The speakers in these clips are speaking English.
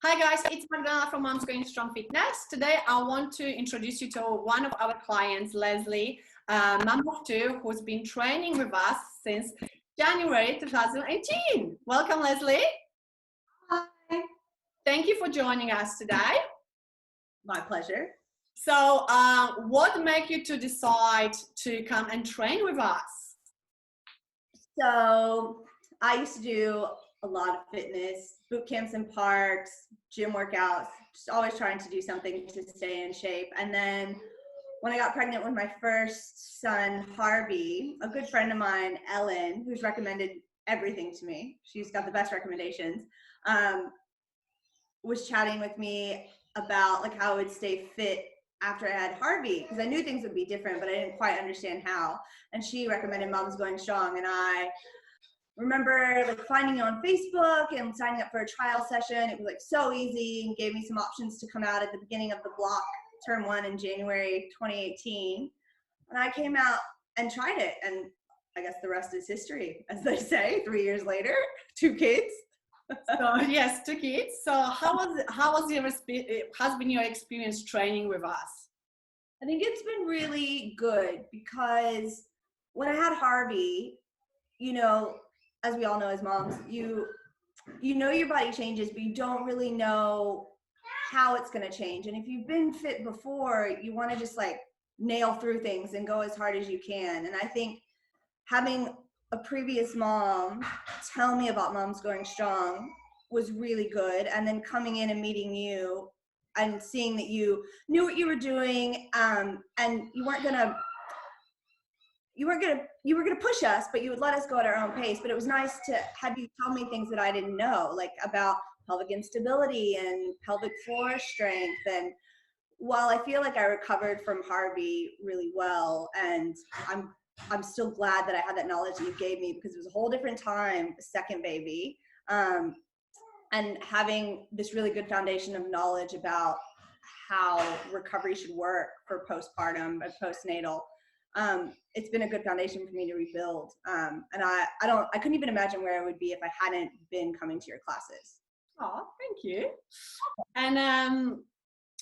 Hi guys, it's Magdalena from Moms Going Strong Fitness. Today I want to introduce you to one of our clients, Lesie, mom of two, who's been training with us since January 2018. Welcome, Lesie. Hi. Thank you for joining us today. My pleasure. So what made you to decide to come and train with us? So I used to do a lot of fitness, boot camps in parks, gym workouts, just always trying to do something to stay in shape. And then when I got pregnant with my first son, Harvey, a good friend of mine, Ellen, who's recommended everything to me, she's got the best recommendations, was chatting with me about like how I would stay fit after I had Harvey, because I knew things would be different, but I didn't quite understand how. And she recommended Moms Going Strong, and I remember like finding it on Facebook and signing up for a trial session. It was like so easy and gave me some options to come out at the beginning of the block, term 1 in January 2018. And I came out and tried it, and I guess the rest is history, as they say. 3 years later, 2 kids. So yes, 2 kids. So has been your experience training with us? I think it's been really good, because when I had Harvey, you know, as we all know as moms, you know your body changes, but you don't really know how it's going to change. And if you've been fit before, you want to just like nail through things and go as hard as you can. And I think having a previous mom tell me about Moms Going Strong was really good. And then coming in and meeting you and seeing that you knew what you were doing, and you were gonna push us, but you would let us go at our own pace. But it was nice to have you tell me things that I didn't know, like about pelvic instability and pelvic floor strength. And while I feel like I recovered from Harvey really well, and I'm still glad that I had that knowledge that you gave me, because it was a whole different time, second baby, and having this really good foundation of knowledge about how recovery should work for postpartum and postnatal. It's been a good foundation for me to rebuild. And I couldn't even imagine where I would be if I hadn't been coming to your classes. Oh, thank you. And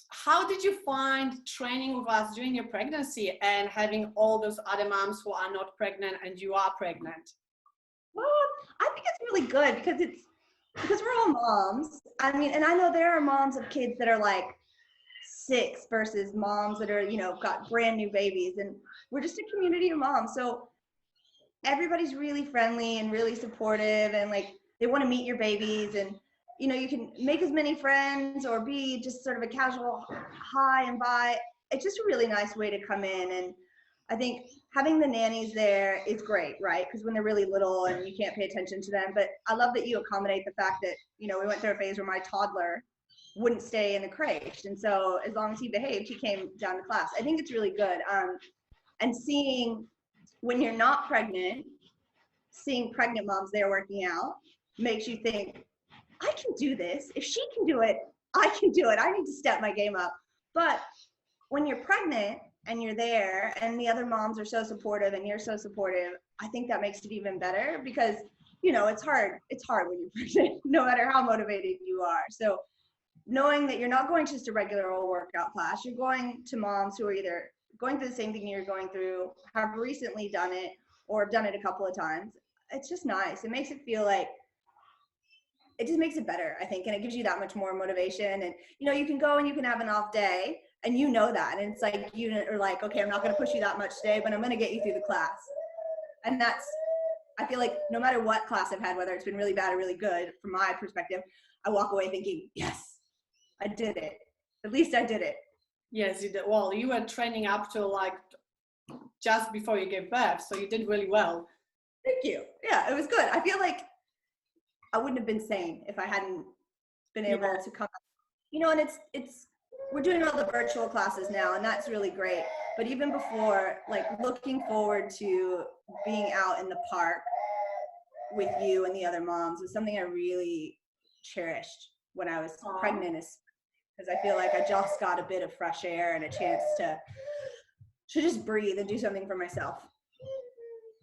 how did you find training with us during your pregnancy and having all those other moms who are not pregnant and you are pregnant? Well, I think it's really good, because we're all moms. I mean, and I know there are moms of kids that are like 6 versus moms that are, you know, got brand new babies, and we're just a community of moms. So everybody's really friendly and really supportive, and like they want to meet your babies, and you know, you can make as many friends or be just sort of a casual hi and bye. It's just a really nice way to come in. And I think having the nannies there is great, right? Because when they're really little and you can't pay attention to them. But I love that you accommodate the fact that, you know, we went through a phase where my toddler wouldn't stay in the crèche. And so as long as he behaved, he came down to class. I think it's really good. And seeing when you're not pregnant, seeing pregnant moms there working out makes you think, I can do this. If she can do it, I can do it. I need to step my game up. But when you're pregnant and you're there and the other moms are so supportive and you're so supportive, I think that makes it even better, because, you know, it's hard. It's hard when you're pregnant, no matter how motivated you are. So knowing that you're not going to just a regular old workout class, you're going to moms who are either going through the same thing you're going through, have recently done it, or have done it a couple of times. It's just nice. It makes it feel like, it just makes it better, I think, and it gives you that much more motivation. And you know, you can go and you can have an off day, and you know that, and it's like you are like, okay, I'm not going to push you that much today, but I'm going to get you through the class. And that's, I feel like no matter what class I've had, whether it's been really bad or really good, from my perspective, I walk away thinking, yes, I did it. At least I did it. Yes, you did. Well, you were training up to like just before you gave birth, so you did really well. Thank you. Yeah, it was good. I feel like I wouldn't have been sane if I hadn't been able to come, you know. And it's we're doing all the virtual classes now, and that's really great. But even before, like looking forward to being out in the park with you and the other moms was something I really cherished when I was pregnant, because I feel like I just got a bit of fresh air and a chance to just breathe and do something for myself.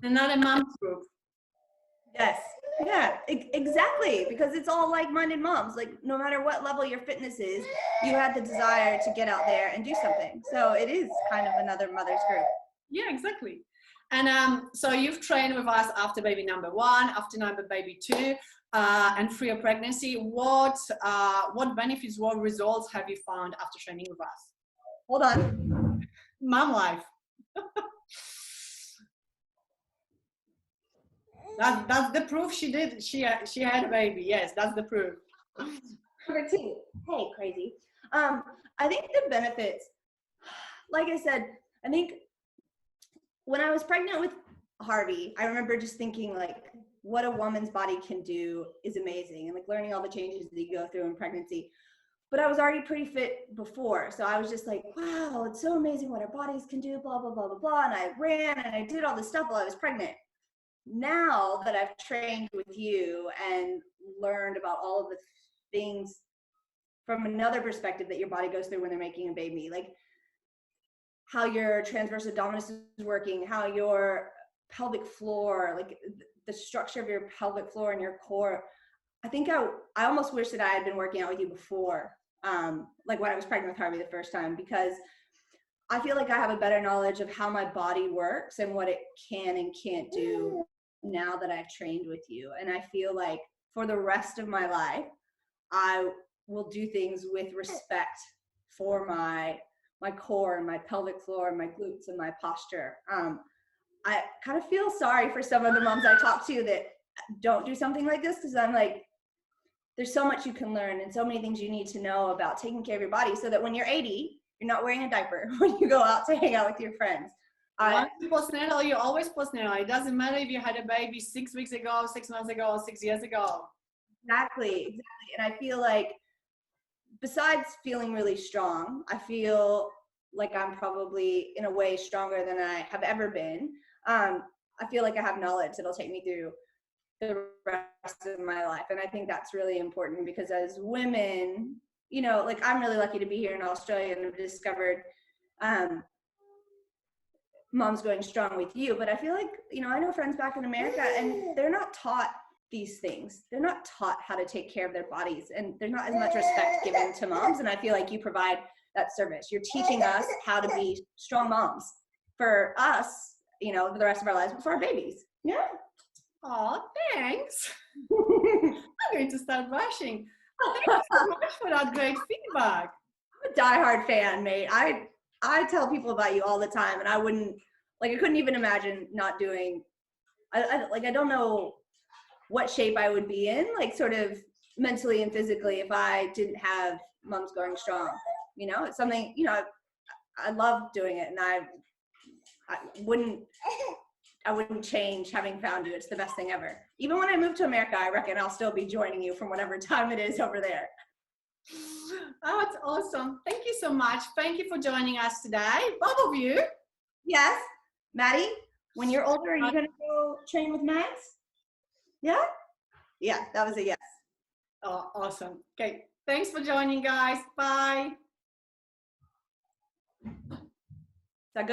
Another mom group. Yes. Yeah, exactly. Because it's all like-minded moms. Like no matter what level your fitness is, you have the desire to get out there and do something. So it is kind of another mother's group. Yeah, exactly. And so you've trained with us after baby number 1, after number baby 2, and through your pregnancy. What benefits, what results have you found after training with us? Hold on. Mom life. That's the proof she did. She had a baby. Yes, that's the proof. Number 2. Hey, crazy. I think the benefits, like I said, I think when I was pregnant with Harvey, I remember just thinking like what a woman's body can do is amazing, and like learning all the changes that you go through in pregnancy. But I was already pretty fit before, so I was just like, wow, it's so amazing what our bodies can do, blah, blah, blah, blah, blah. And I ran and I did all this stuff while I was pregnant. Now that I've trained with you and learned about all of the things from another perspective that your body goes through when they're making a baby, like how your transverse abdominis is working, how your pelvic floor, like the structure of your pelvic floor and your core. I think I almost wish that I had been working out with you before, like when I was pregnant with Harvey the first time, because I feel like I have a better knowledge of how my body works and what it can and can't do now that I've trained with you. And I feel like for the rest of my life, I will do things with respect for my core and my pelvic floor and my glutes and my posture. I kind of feel sorry for some of the moms I talk to that don't do something like this, because I'm like, there's so much you can learn and so many things you need to know about taking care of your body so that when you're 80, you're not wearing a diaper when you go out to hang out with your friends. Once you postnatal, you always postnatal. It doesn't matter if you had a baby 6 weeks ago, 6 months ago, or 6 years ago. Exactly. And I feel like besides feeling really strong, I feel like I'm probably in a way stronger than I have ever been. I feel like I have knowledge that'll take me through the rest of my life. And I think that's really important, because as women, you know, like I'm really lucky to be here in Australia and have discovered Moms Going Strong with you. But I feel like, you know, I know friends back in America and they're not taught these things. They're not taught how to take care of their bodies, and there's not as much respect given to moms. And I feel like you provide that service. You're teaching us how to be strong moms for us, you know, for the rest of our lives, but for our babies. Yeah. Oh, thanks. I'm going to start brushing. Thank you so much for that great feedback. I'm a diehard fan, mate. I tell people about you all the time, and I couldn't even imagine not doing. I don't know what shape I would be in, like sort of mentally and physically, if I didn't have Moms Going Strong. You know, it's something, you know, I love doing it, and I wouldn't change having found you. It's the best thing ever. Even when I move to America, I reckon I'll still be joining you from whatever time it is over there. Oh, it's awesome. Thank you so much. Thank you for joining us today, both of you. Yes. Maddie, when you're older, are you going to go train with Max? Yeah? Yeah, that was a yes. Oh, awesome. Okay. Thanks for joining, guys. Bye.